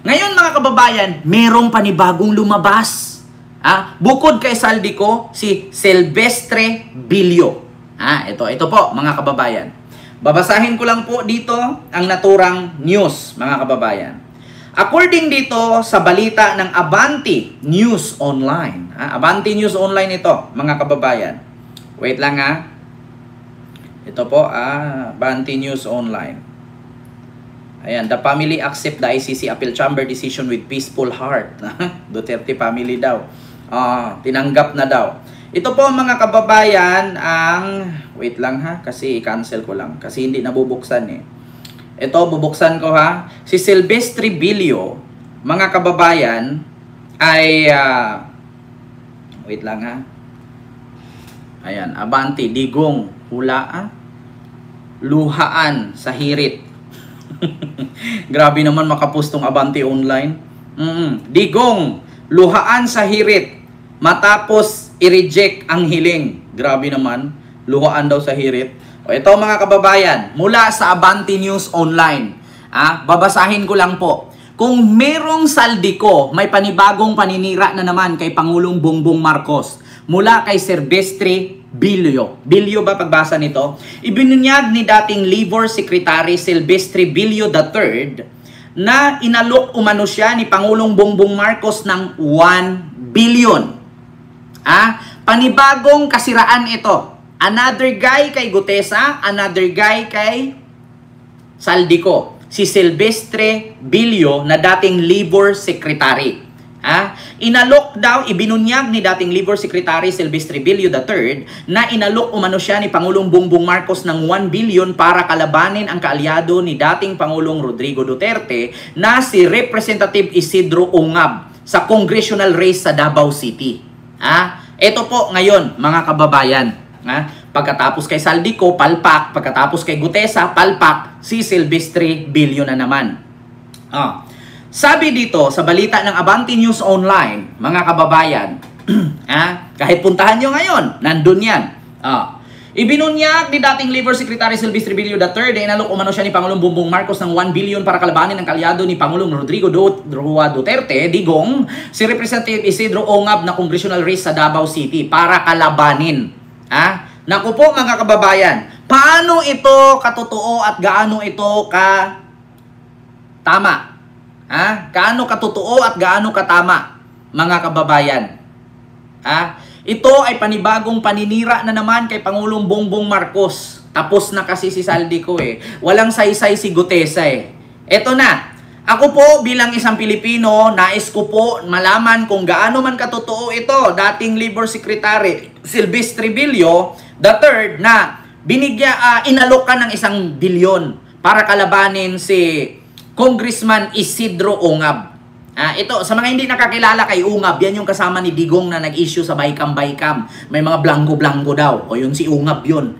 Ngayon mga kababayan, merong panibagong lumabas. Bukod kay Saldico, si Silvestre Bilyo. Ito po mga kababayan. Babasahin ko lang po dito ang naturang news mga kababayan. According dito sa balita ng Avanti News Online. Avanti News Online ito mga kababayan. Wait lang Ito po, Avanti News Online. Ayan, the family accept the ICC appeal chamber decision with peaceful heart. Duterte family daw. Tinanggap na daw. Ito po mga kababayan ang... Wait lang kasi i-cancel ko lang. Kasi hindi nabubuksan Ito, bubuksan ko Si Silvestre Bilyo, mga kababayan, ay... wait lang Ayan, Avanti, digong, hula luhaan sa hirit. Grabe naman makapustong Avanti Online. Digong, luhaan sa hirit matapos i-reject ang hiling. Grabe naman, luhaan daw sa hirit. Ito mga kababayan, mula sa Avanti News Online. Babasahin ko lang po. Kung merong Saldico, may panibagong paninira na naman kay Pangulong Bongbong Marcos mula kay Silvestre Bilyo. Bilyo ba pagbasa nito? Ibinunyag ni dating Labor Secretary Silvestre Bilyo III na inalok umano siya ni Pangulong Bongbong Marcos ng 1 billion. Panibagong kasiraan ito. Another guy kay Gutesa, another guy kay Saldico. Si Silvestre Bilyo na dating Labor Secretary. Inalok daw, ibinunyag ni dating Labor Secretary Silvestre Bilyo III na inalok umano siya ni Pangulong Bongbong Marcos ng 1 billion para kalabanin ang kaalyado ni dating Pangulong Rodrigo Duterte na si Representative Isidro Ongab sa congressional race sa Davao City. Ito po ngayon mga kababayan. Pagkatapos kay Saldico, palpak. Pagkatapos kay Gutesa, palpak. Si Silvestre Bilyo na naman. Sabi dito sa balita ng Avanti News Online, mga kababayan, kahit puntahan nyo ngayon, nandun yan. Ibinunyag ni dating Labor Secretary Silvestre Bilyo III na inalok umano siya ni Pangulong Bongbong Marcos ng 1 billion para kalabanin ang kaalyado ni Pangulong Rodrigo Duterte, digong si Representative Isidro Ongab na congressional race sa Davao City para kalabanin. Naku po mga kababayan, paano ito katotoo at gaano ito tama? Gaano katotoo at gaano katama, mga kababayan? Ito ay panibagong paninira na naman kay Pangulong Bongbong Marcos. Tapos na kasi si Saldico Walang saysay si Gutesa Ito na. Ako po bilang isang Pilipino, nais ko po malaman kung gaano man katotoo ito. Dating Labor Secretary Silvestre Bilyo III na inalok ka ng 1 bilyon para kalabanin si Congressman Isidro Ongab. Ito, sa mga hindi nakakilala kay Ongab, yan yung kasama ni Digong na nag-issue sa Baykam. May mga blango-blango daw. O yun si Ongab yun.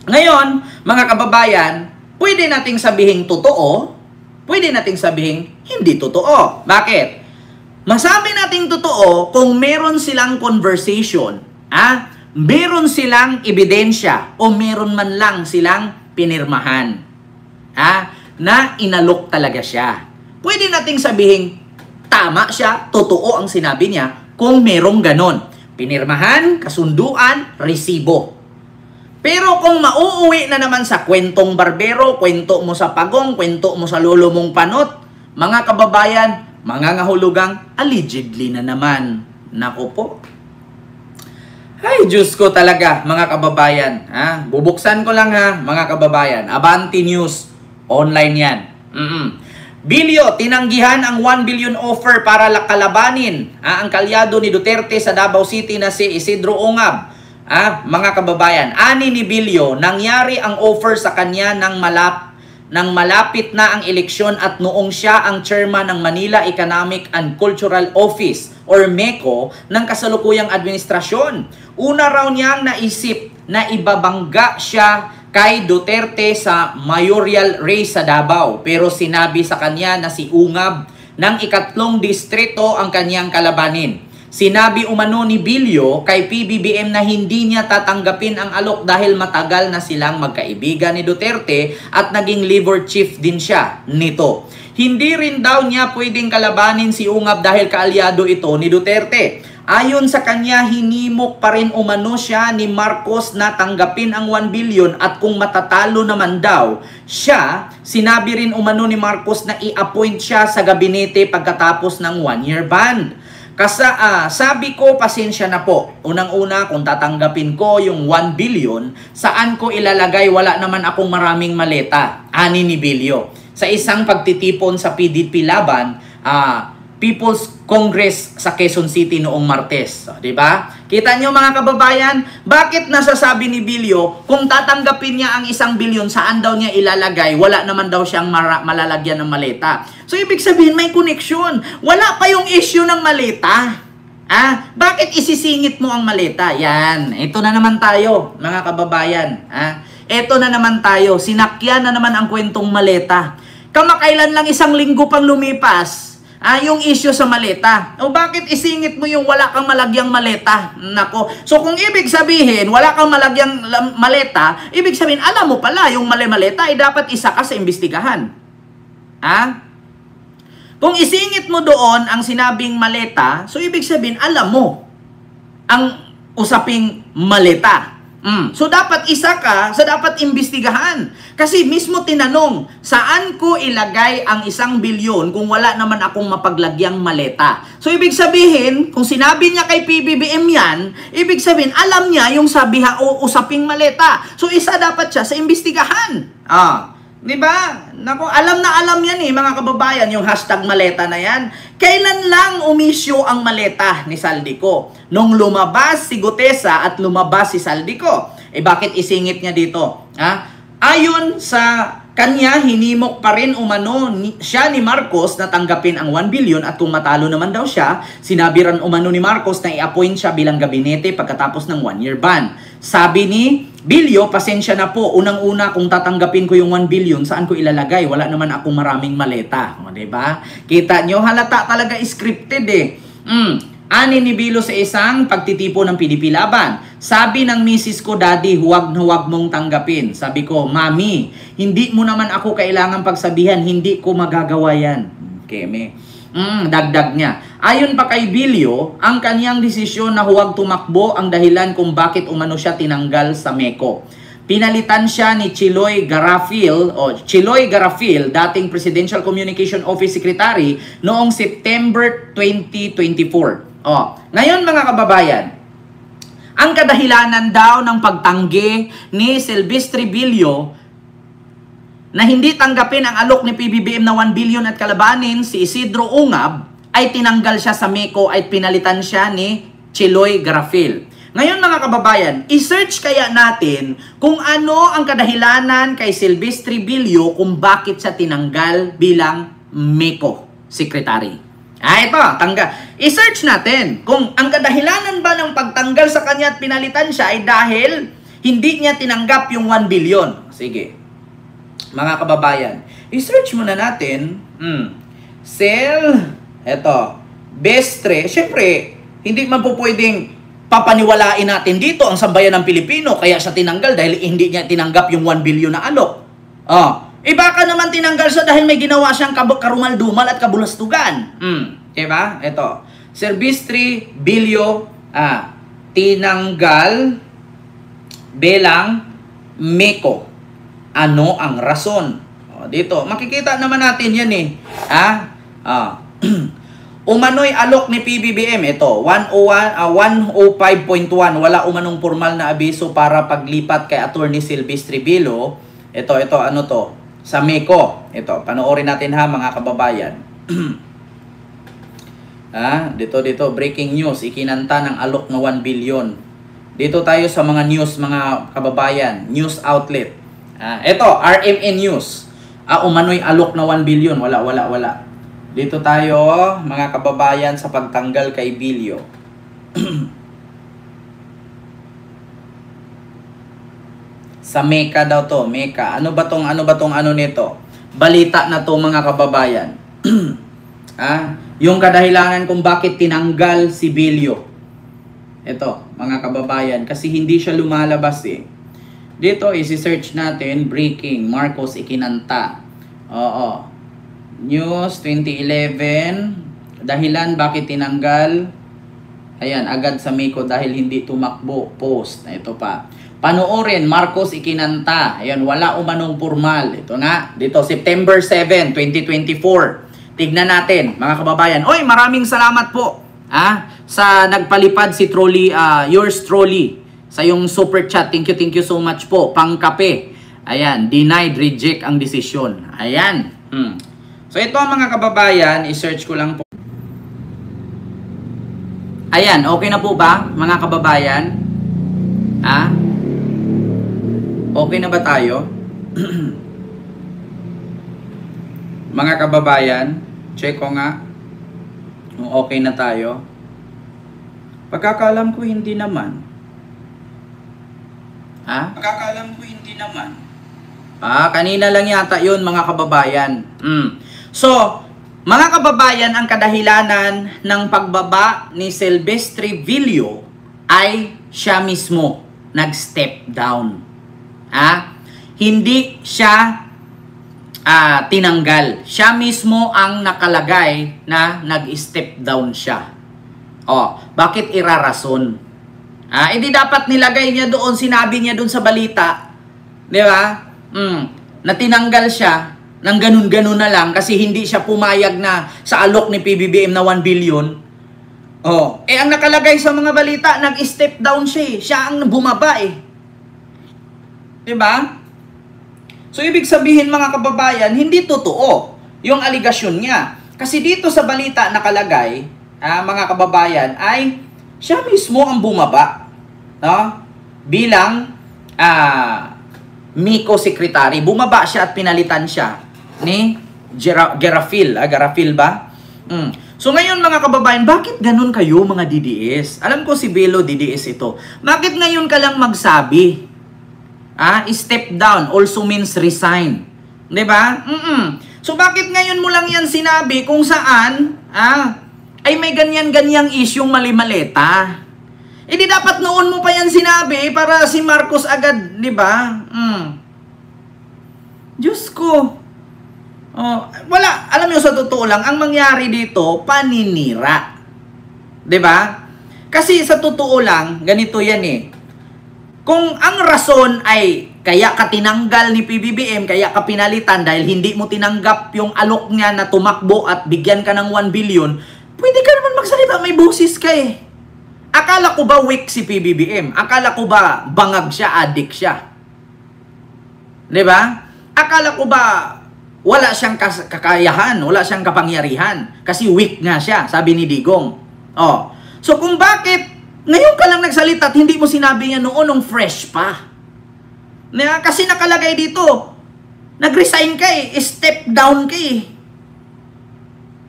Ngayon, mga kababayan, pwede nating sabihing totoo, pwede nating sabihing hindi totoo. Bakit? Masabi nating totoo kung meron silang conversation, meron silang ebidensya, o meron man lang silang pinirmahan. Na inalok talaga siya. Pwede nating sabihin, tama siya, totoo ang sinabi niya, kung merong ganon. Pinirmahan, kasunduan, resibo. Pero kung mauuwi na naman sa kwentong barbero, kwento mo sa pagong, kwento mo sa lolo mong panot, mga kababayan, mga ngahulugang, allegedly na naman. Naku po. Ay, Diyos ko talaga, mga kababayan. Bubuksan ko lang mga kababayan. Avanti News. Online yan. Bilyo, tinanggihan ang 1 billion offer para kalabanin ang kalyado ni Duterte sa Davao City na si Isidro Ongab. Mga kababayan, ani ni Bilyo, nangyari ang offer sa kanya nang malapit na ang eleksyon at noong siya ang chairman ng Manila Economic and Cultural Office or MECO ng kasalukuyang administrasyon. Una raw niyang naisip na ibabangga siya kay Duterte sa mayoral race sa Davao. Pero sinabi sa kanya na si Ongab ng 3 distrito ang kanyang kalabanin. Sinabi umano ni Bilyo kay PBBM na hindi niya tatanggapin ang alok dahil matagal na silang magkaibigan ni Duterte at naging liver chief din siya nito. Hindi rin daw niya pwedeng kalabanin si Ungab dahil kaalyado ito ni Duterte. Ayon sa kanya, hinimok pa rin umano siya ni Marcos na tanggapin ang 1 billion at kung matatalo naman daw siya, sinabi rin umano ni Marcos na i-appoint siya sa gabinete pagkatapos ng 1-year ban. Sabi ko, pasensya na po. Unang-una, kung tatanggapin ko yung 1 billion, saan ko ilalagay? Wala naman akong maraming maleta. Ani ni Bilyo. Sa isang pagtitipon sa PDP laban, People's Congress sa Quezon City noong Martes. So, di ba? Kita nyo mga kababayan, bakit nasasabi ni Bilyo kung tatanggapin niya ang 1 billion, saan daw niya ilalagay? Wala naman daw siyang malalagyan ng maleta. So, ibig sabihin, may connection. Wala pa yung issue ng maleta. Bakit isisingit mo ang maleta? Yan. Ito na naman tayo, mga kababayan. Ito na naman tayo. Sinakyan na naman ang kwentong maleta. Kamakailan lang 1 linggo pang lumipas. Yung issue sa maleta. O bakit isingit mo yung wala kang malagyang maleta? Nako. So kung ibig sabihin, wala kang malagyang maleta, ibig sabihin, alam mo pala, yung maleta ay dapat isa ka sa imbestigahan. Kung isingit mo doon ang sinabing maleta, so ibig sabihin, alam mo ang usaping maleta. So dapat isa ka sa dapat imbestigahan. Kasi mismo tinanong, saan ko ilagay ang 1 bilyon kung wala naman akong mapaglagyang maleta? So ibig sabihin, kung sinabi niya kay PBBM yan, ibig sabihin, alam niya yung o usaping maleta. So isa dapat siya sa imbestigahan. Di ba? Nako, alam na alam yan mga kababayan, yung hashtag maleta na yan. Kailan lang umisyo ang maleta ni Saldico? Nung lumabas si Gutesa at lumabas si Saldico. Bakit isingit niya dito? Ayon sa kanya, hinimok pa rin umano siya ni Marcos na tanggapin ang 1 billion at kung matalo naman daw siya, sinabi rin umano ni Marcos na i-appoint siya bilang gabinete pagkatapos ng 1-year ban. Sabi ni Bilyo, pasensya na po. Unang-una, kung tatanggapin ko yung 1 billion, saan ko ilalagay? Wala naman akong maraming maleta. Diba? Kita nyo, halata talaga scripted Ani ni Bilyo sa isang pagtitipo ng PDP laban. Sabi ng misis ko, Daddy, huwag na huwag mong tanggapin. Sabi ko, Mami, hindi mo naman ako kailangan pagsabihan, hindi ko magagawa yan. Keme. Dagdag niya. Ayon pa kay Bilyo, ang kanyang desisyon na huwag tumakbo ang dahilan kung bakit umano siya tinanggal sa MECO. Pinalitan siya ni Chiloy Garafil, dating Presidential Communication Office Secretary, noong September 2024. Ngayon mga kababayan, ang kadahilanan daw ng pagtanggi ni Silvestre Bilyo na hindi tanggapin ang alok ni PBBM na 1 billion at kalabanin si Isidro Ungab, ay tinanggal siya sa MECO at pinalitan siya ni Chiloy Garafil. Ngayon mga kababayan, i-search kaya natin kung ano ang kadahilanan kay Silvestre Bilyo kung bakit siya tinanggal bilang MECO Secretary. Ito, i-search natin kung ang kadahilanan ba ng pagtanggal sa kanya at pinalitan siya ay dahil hindi niya tinanggap yung 1 billion. Sige. Mga kababayan, i-search muna natin. Bestre. Siyempre, hindi man po pwedeng papaniwalain natin dito ang sambayan ng Pilipino kaya siya tinanggal dahil hindi niya tinanggap yung 1 billion na alok. Baka naman tinanggal siya dahil may ginawa siyang karumal-dumal at kabulastugan. Diba? Ito. Silvestre Bilyo tinanggal bilang MECO. Ano ang rason? Dito. Makikita naman natin yan Umano'y alok ni PBBM. Ito. 105.1. Wala umanong formal na abiso para paglipat kay Attorney Silvestre Bilyo. Ito. Ano to? Sa MECO. Ito, panoorin natin mga kababayan. Dito, breaking news. Ikinanta ng alok na 1 billion. Dito tayo sa mga news, mga kababayan. News outlet. Ito, RMN News. Umano'y alok na 1 billion. Wala. Dito tayo, mga kababayan, sa pagtanggal kay Bilyo. Sa MECA daw to, MECA. Ano ba tong ano nito? Balita na to mga kababayan. Yung kadahilanan kung bakit tinanggal si Vilio. Ito, mga kababayan, kasi hindi siya lumalabas eh. Dito, isi-search natin, breaking, Marcos ikinanta. Oo. News 2011, dahilan bakit tinanggal. Ayan, agad sa Miko dahil hindi tumakbo. Post. Ito pa. Panoorin, Marcos ikinanta. Ayan, wala umanong formal. Ito na. Dito, September 7, 2024. Tignan natin, mga kababayan. Oy, maraming salamat po. Sa nagpalipad si Trolley, yours Trolley. Sa yung super chat. Thank you so much po. Pangkape. Ayan, denied, reject ang desisyon. Ayan. So ito mga kababayan, i-search ko lang po. Ayan, okay na po ba mga kababayan? Okay na ba tayo? Mga kababayan, check ko nga kung okay na tayo. Pagkakalam ko hindi naman. Pagkakalam ko hindi naman. Kanina lang yata yun mga kababayan. So, mga kababayan, ang kadahilanan ng pagbaba ni Silvestre Vilio ay siya mismo nag-step down. Hindi siya tinanggal. Siya mismo ang nakalagay na nag-step down siya. Bakit irarason? Hindi dapat nilagay niya doon, sinabi niya doon sa balita, di ba? Na tinanggal siya ng ganun-ganun na lang kasi hindi siya pumayag na sa alok ni PBBM na 1 billion. Ang nakalagay sa mga balita, nag-step down siya eh. Siya ang bumaba eh. Diba? So, ibig sabihin mga kababayan, hindi totoo yung aligasyon niya. Kasi dito sa balita nakalagay, mga kababayan, ay siya mismo ang bumaba. Bilang Miko Secretary. Bumaba siya at pinalitan siya ni Garafil. Garafil ba? So ngayon mga kababayan, bakit ganun kayo mga DDS? Alam ko si Belo DDS ito. Bakit ngayon ka lang magsabi? Step down also means resign. Diba? So bakit ngayon mo lang yan sinabi kung saan ay may ganyan-ganyang isyong mali-maleta? Di dapat noon mo pa yan sinabi para si Marcos agad, diba? Diyos ko. Wala, alam niyo sa totoo lang, ang mangyari dito, paninira. 'Di ba? Kasi sa totoo lang, ganito yan eh. Kung ang rason ay kaya ka tinanggal ni PBBM, kaya ka pinalitan dahil hindi mo tinanggap yung alok niya na tumakbo at bigyan ka ng 1 billion, pwede ka naman magsalita, may boses ka eh. Akala ko ba weak si PBBM? Akala ko ba bangag siya, addict siya? 'Di ba? Akala ko ba wala siyang kakayahan, wala siyang kapangyarihan kasi weak nga siya, sabi ni Digong. So kung bakit ngayon ka lang nagsalita at hindi mo sinabi niya noon nung fresh pa? Kasi nakalagay dito, nag-resign ka eh, step down ka eh.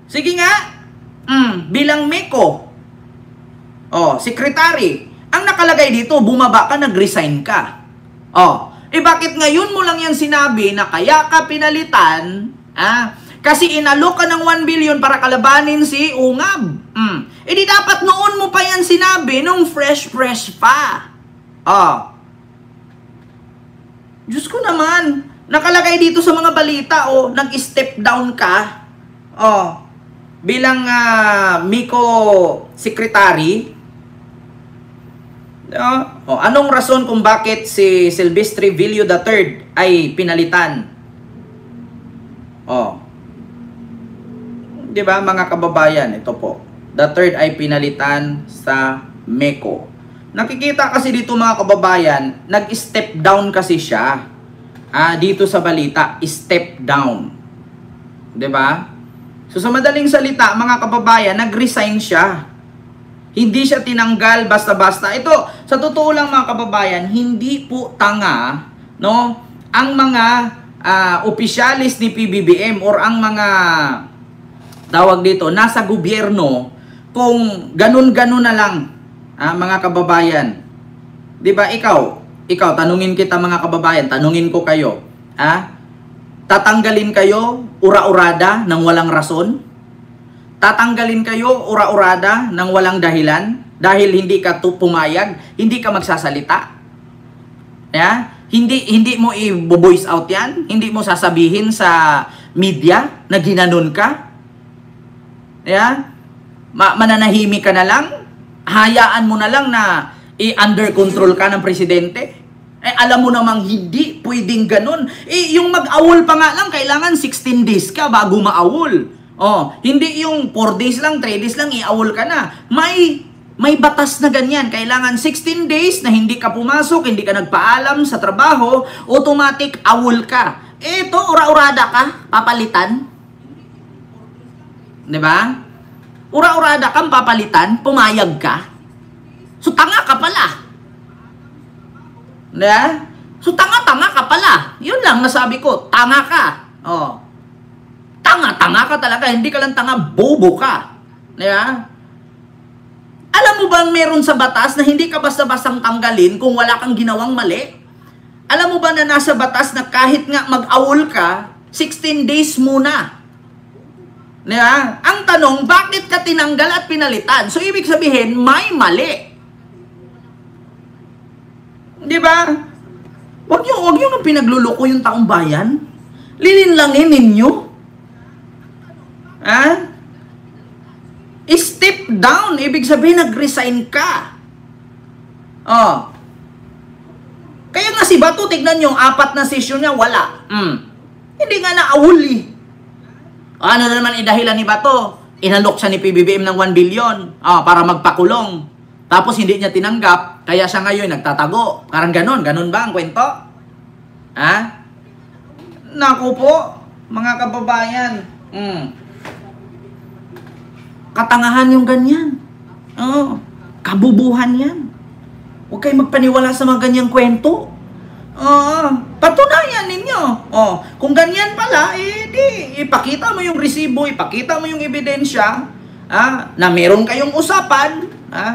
Sige nga, bilang Miko, secretary, ang nakalagay dito, bumaba ka, nag-resign ka. Bakit ngayon mo lang yan sinabi na kaya ka pinalitan, kasi inalok ka ng 1 billion para kalabanin si Ungab. Di dapat noon mo pa yan sinabi nung fresh pa. Diyos ko naman, nakalagay dito sa mga balita, nag-step down ka, bilang Miko Secretary. Anong rason kung bakit si Silvestre Vilio III ay pinalitan? Di ba mga kababayan, ito po. The third ay pinalitan sa Meko. Nakikita kasi dito mga kababayan, nag-step down kasi siya. Dito sa balita, step down. Di ba? So sa madaling salita, mga kababayan, nag-resign siya. Hindi siya tinanggal basta-basta. Ito, sa totoo lang mga kababayan, hindi po tanga, no, ang mga opisyalis ni PBBM or ang mga tawag dito, nasa gobyerno, kung ganun-ganun na lang, mga kababayan. 'Di ba ikaw, tanungin kita mga kababayan, tanungin ko kayo, tatanggalin kayo ura-urada ng walang rason? Tatanggalin kayo ura-urada ng walang dahilan dahil hindi ka pumayag, hindi ka magsasalita. Yeah? Hindi mo i-voice out yan, hindi mo sasabihin sa media na ginanon ka. Yeah? Mananahimik ka na lang, hayaan mo na lang na i-under control ka ng presidente. Alam mo namang hindi pwedeng ganun. Yung mag-awol pa nga lang, kailangan 16 days ka bago ma-awol. Hindi yung 4 days lang, 3 days lang, i-awol ka na. May batas na ganyan. Kailangan 16 days na hindi ka pumasok, hindi ka nagpaalam sa trabaho, automatic awol ka. Ito, ura-urada ka, papalitan. Diba? Ura-urada kang papalitan, pumayag ka. So, tanga ka pala. Diba? So, tanga-tanga ka pala. Yun lang nasabi ko, tanga ka. Tanga ka talaga. Hindi ka lang tanga, bobo ka. Diba? Alam mo bang meron sa batas na hindi ka basta-bastang tanggalin kung wala kang ginawang mali? Alam mo ba na nasa batas na kahit nga mag-awol ka, 16 days muna? Diba? Ang tanong, bakit ka tinanggal at pinalitan? So, ibig sabihin, may mali. Diba? Huwag nyo nang pinagluloko yung taong bayan. Lilinlangin ninyo. Step down. Ibig sabihin, nag-resign ka. Kaya nga si Bato, tignan nyo, 4 na session niya, wala. Hindi nga na-awol eh. Ano na naman idahilan ni Bato? Inalok siya ni PBBM ng 1 billion para magpakulong. Tapos hindi niya tinanggap, kaya siya ngayon nagtatago. Parang ganon ba ang kwento? Naku po, mga kababayan. Katangahan yung ganyan. Kabubuhan yan. Huwag kayo magpaniwala sa mga ganyang kwento. Patunayan ninyo. Kung ganyan pala, di ipakita mo yung resibo, ipakita mo yung ebidensya, na meron kayong usapan,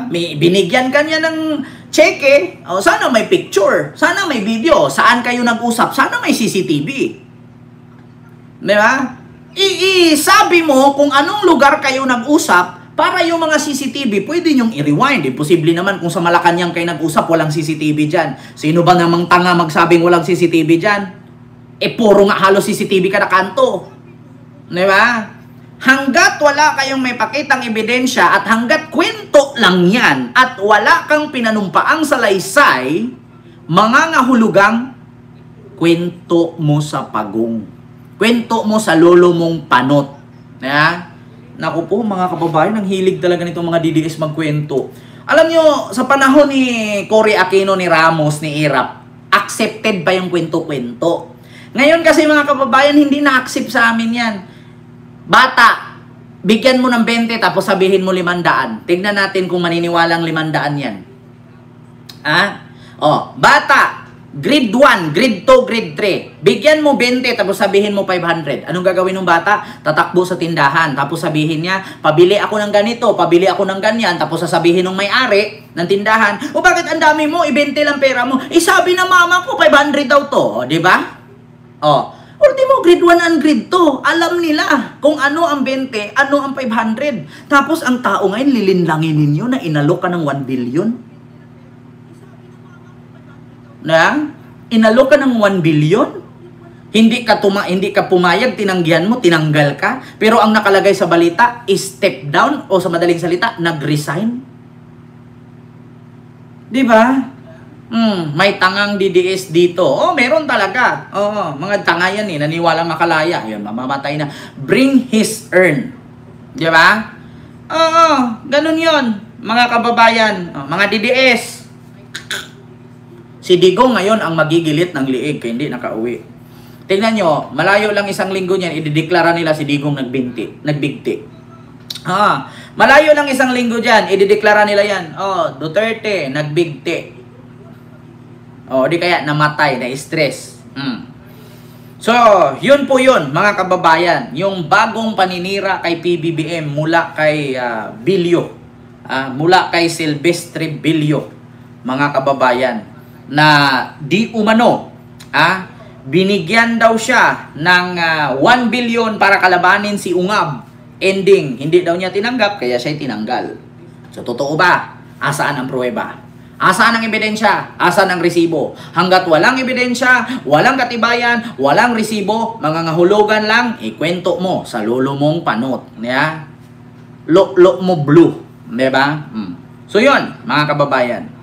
may binigyan kanya ng cheque, sana may picture, sana may video, saan kayo nag-usap, sana may CCTV. Diba? Sabi mo kung anong lugar kayo nag-usap para yung mga CCTV, pwede nyong i-rewind. Imposible naman kung sa Malacanang kayo nag-usap, walang CCTV dyan. Sino ba namang tanga magsabing walang CCTV dyan? Puro nga halos CCTV kada kanto. Diba? Hanggat wala kayong may pakitang ebidensya at hanggat kwento lang yan at wala kang pinanumpaang salaysay, mga ngahulugang kwento mo sa pagong. Kwento mo sa lolo mong panot. Naku po mga kababayan, ang hilig talaga nitong mga DDS magkwento. Alam nyo, sa panahon ni Cory Aquino, ni Ramos, ni Irap, accepted pa yung kwento-kwento. Ngayon kasi mga kababayan, hindi na-accept sa amin yan. Bata, bigyan mo ng 20 tapos sabihin mo 500. Tignan natin kung maniniwalang 500 yan. Bata, grade 1, grade 2, grade 3. Bigyan mo 20 tapos sabihin mo 500. Anong gagawin ng bata? Tatakbo sa tindahan. Tapos sabihin niya, pabili ako ng ganito, pabili ako ng ganyan. Tapos sasabihin ng may-ari ng tindahan, bakit ang dami mo? 20 lang pera mo. Sabi na mama ko, 500 daw to. Di ba? Ultimo, grade 1 and grade 2. Alam nila kung ano ang 20, ano ang 500. Tapos ang tao ngayon, lilinlangin ninyo na inalok ka ng 1 billion. Inalok ka ng 1 billion? Hindi ka pumayag, tinanggihan mo, tinanggal ka. Pero ang nakalagay sa balita, is step down o sa madaling salita, nag-resign. Diba? May tangang DDS dito. Meron talaga. Mga tanga yan naniwalang makalaya. Yun, mamamatay na. Bring his earn. Di ba? Ganun yon mga kababayan. Mga DDS. Si Digong ngayon ang magigilit ng liig kaya hindi nakauwi. Tingnan nyo, malayo lang isang linggo niyan, idideklara nila si Digong nagbigti. Malayo lang isang linggo dyan, idideklara nila yan. Duterte, nagbigti. Di kaya namatay, na-stress. So, yun po yun, mga kababayan. Yung bagong paninira kay PBBM mula kay Bilyo. Mula kay Silvestre Bilyo, mga kababayan. Na di umano, binigyan daw siya ng 1 billion para kalabanin si Ungab. Ending, hindi daw niya tinanggap, kaya siya tinanggal. So, totoo ba? Asaan ang pruweba? Asaan ang ebidensya? Asaan ang resibo? Hanggat walang ebidensya, walang katibayan, walang resibo, mangangahulugan lang, ikwento mo sa lolo mong panot. Yeah? Lo mo blue. Diba? So, yun, mga kababayan.